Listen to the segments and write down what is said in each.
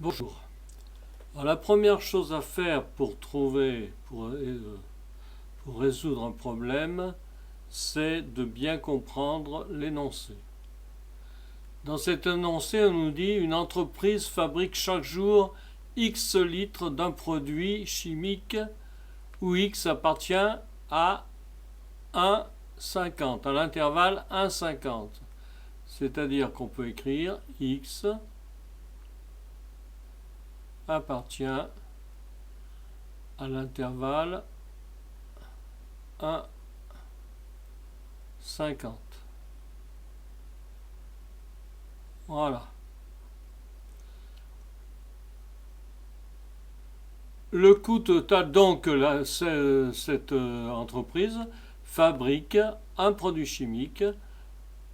Bonjour. Alors, la première chose à faire pour résoudre un problème, c'est de bien comprendre l'énoncé. Dans cet énoncé, on nous dit une entreprise fabrique chaque jour X litres d'un produit chimique où X appartient à 1,50, à l'intervalle 1,50. C'est-à-dire qu'on peut écrire X appartient à l'intervalle 1,50. Voilà. Le coût total, donc, cette entreprise fabrique un produit chimique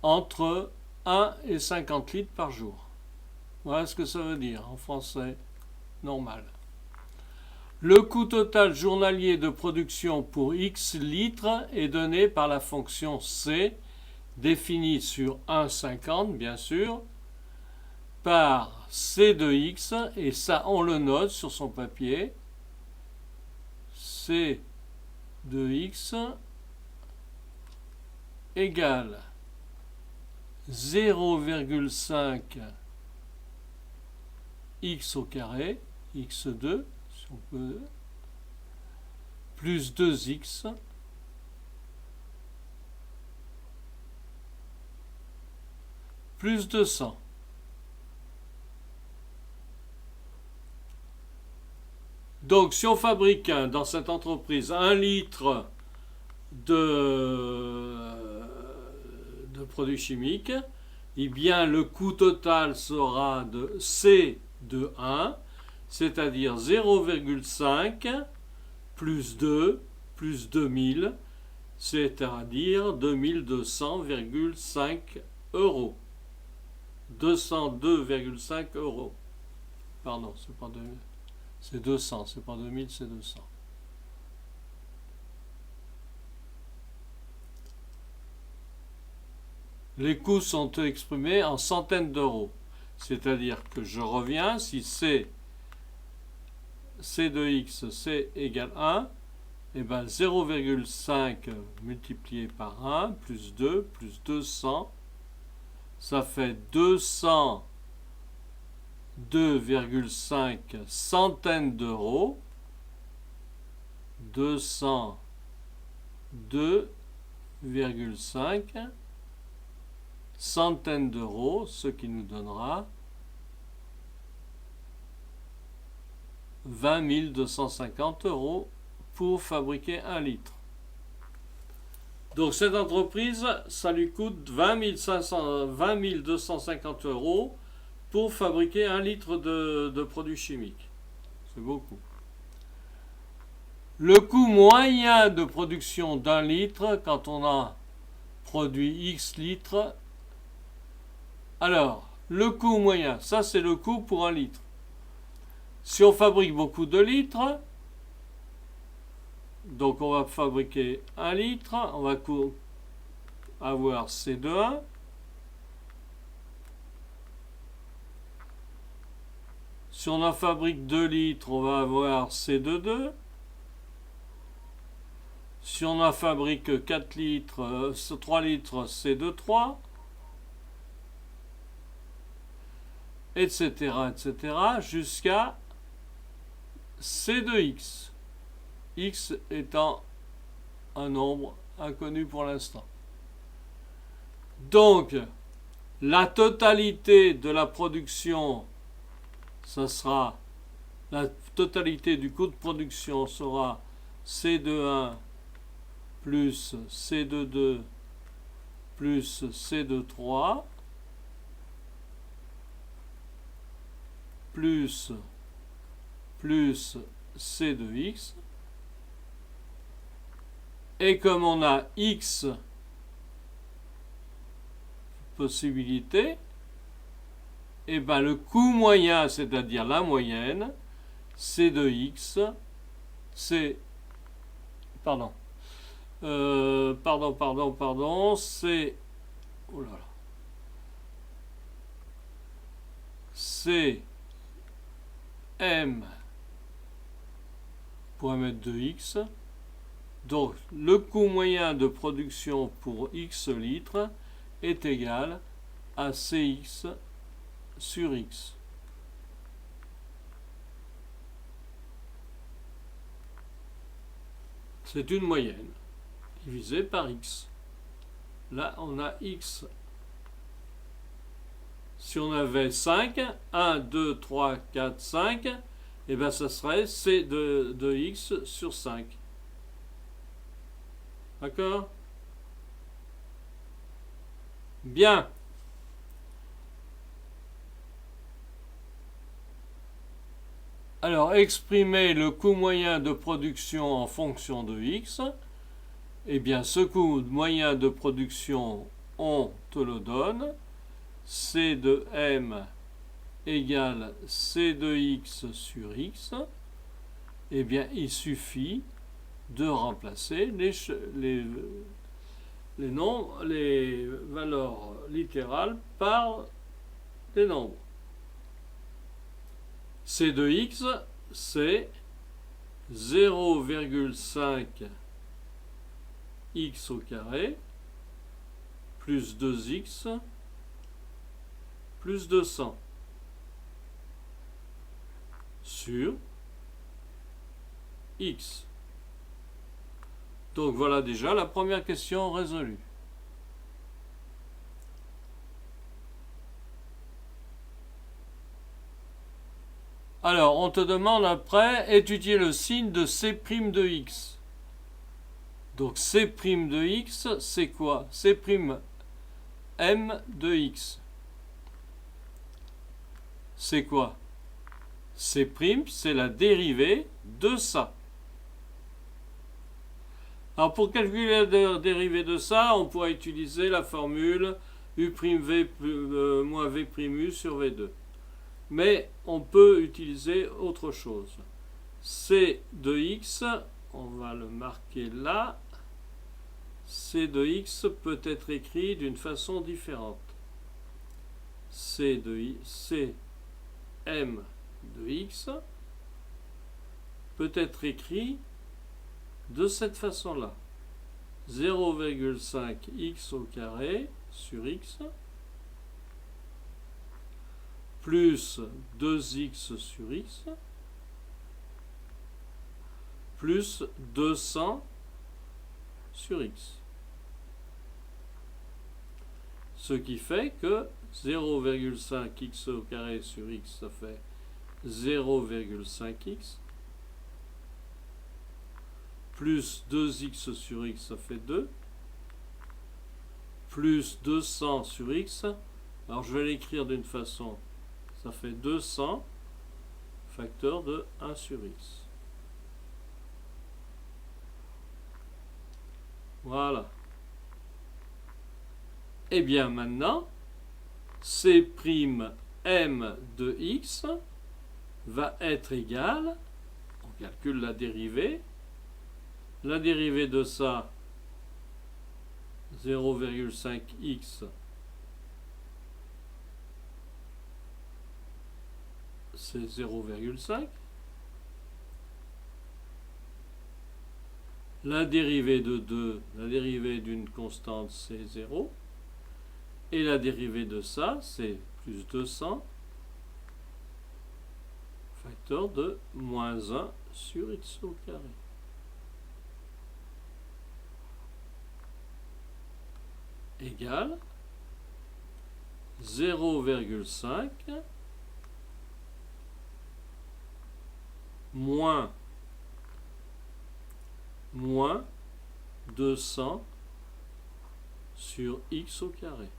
entre 1 et 50 litres par jour. Voilà ce que ça veut dire en français normal. Le coût total journalier de production pour X litres est donné par la fonction C, définie sur 1,50 bien sûr, par C de X, et ça on le note sur son papier. C de X égale 0,5 X au carré, X2, si on peut, plus 2X, plus 200. Donc, si on fabrique dans cette entreprise 1 litre de produits chimiques, eh bien, le coût total sera de C de 1, c'est-à-dire 0,5 plus 2 plus 2000, c'est-à-dire 2200,5 euros. 202,5 euros. Pardon, c'est pas 2000. C'est 200, c'est pas 2000, c'est 200. Les coûts sont exprimés en centaines d'euros. C'est-à-dire que je reviens, si C de X, C égale 1, et bien 0,5 multiplié par 1, plus 2, plus 200, ça fait 202,5 centaines d'euros. 202,5 centaines d'euros, ce qui nous donnera 20 250 euros pour fabriquer 1 litre. Donc cette entreprise, ça lui coûte 20 250 euros pour fabriquer 1 litre de produits chimiques. C'est beaucoup. Le coût moyen de production d'un litre quand on a produit X litres. Alors, le coût moyen, ça c'est le coût pour 1 litre. Si on fabrique beaucoup de litres, donc on va fabriquer 1 litre, on va avoir C de 1. Si on en fabrique 2 litres, on va avoir C de 2. Si on en fabrique 4 litres, 3 litres, C de 3. Etc. etc. jusqu'à C de X. X étant un nombre inconnu pour l'instant. Donc, la totalité de la production, ça sera, la totalité du coût de production sera C de 1 plus C de 2 plus C de 3 plus C de X. Et comme on a X possibilités, et bien le coût moyen, c'est-à-dire la moyenne, C de X, c'est... Pardon. C'est... Oh là là. C'est m pour 1 mètre de x. Donc le coût moyen de production pour x litres est égal à Cx sur x. C'est une moyenne divisée par x. Là, on a x. Si on avait 5, 1, 2, 3, 4, 5, et bien ça serait C de x sur 5. D'accord? Bien. Alors, exprimer le coût moyen de production en fonction de x. Eh bien, ce coût moyen de production, on te le donne. C de m égale C de x sur x. Eh bien, il suffit de remplacer les valeurs littérales par des nombres. C de x, c'est 0,5 x au carré plus 2x plus 200 sur x. Donc voilà déjà la première question résolue. Alors, on te demande après, étudier le signe de C' de x. Donc, C' de x, c'est quoi? C' m de x. C'est quoi? C', c'est la dérivée de ça. Alors, pour calculer la dérivée de ça, on pourra utiliser la formule u'v moins v'u sur v2. Mais on peut utiliser autre chose. C de x, on va le marquer là. C de x peut être écrit d'une façon différente. C m de x peut être écrit de cette façon-là. 0,5 x au carré sur x plus 2x sur x plus 200 sur x. Ce qui fait que 0,5 x au carré sur x, ça fait 0,5x. Plus 2x sur x, ça fait 2. Plus 200 sur x. Alors je vais l'écrire d'une façon. Ça fait 200 facteur de 1 sur x. Voilà. Et bien maintenant, C' m de x va être égal, on calcule la dérivée de ça, 0,5x, c'est 0,5. La dérivée de 2, la dérivée d'une constante, c'est 0. Et la dérivée de ça, c'est plus 200, facteur de moins 1 sur x au carré. Égale 0,5 moins 200 sur x au carré.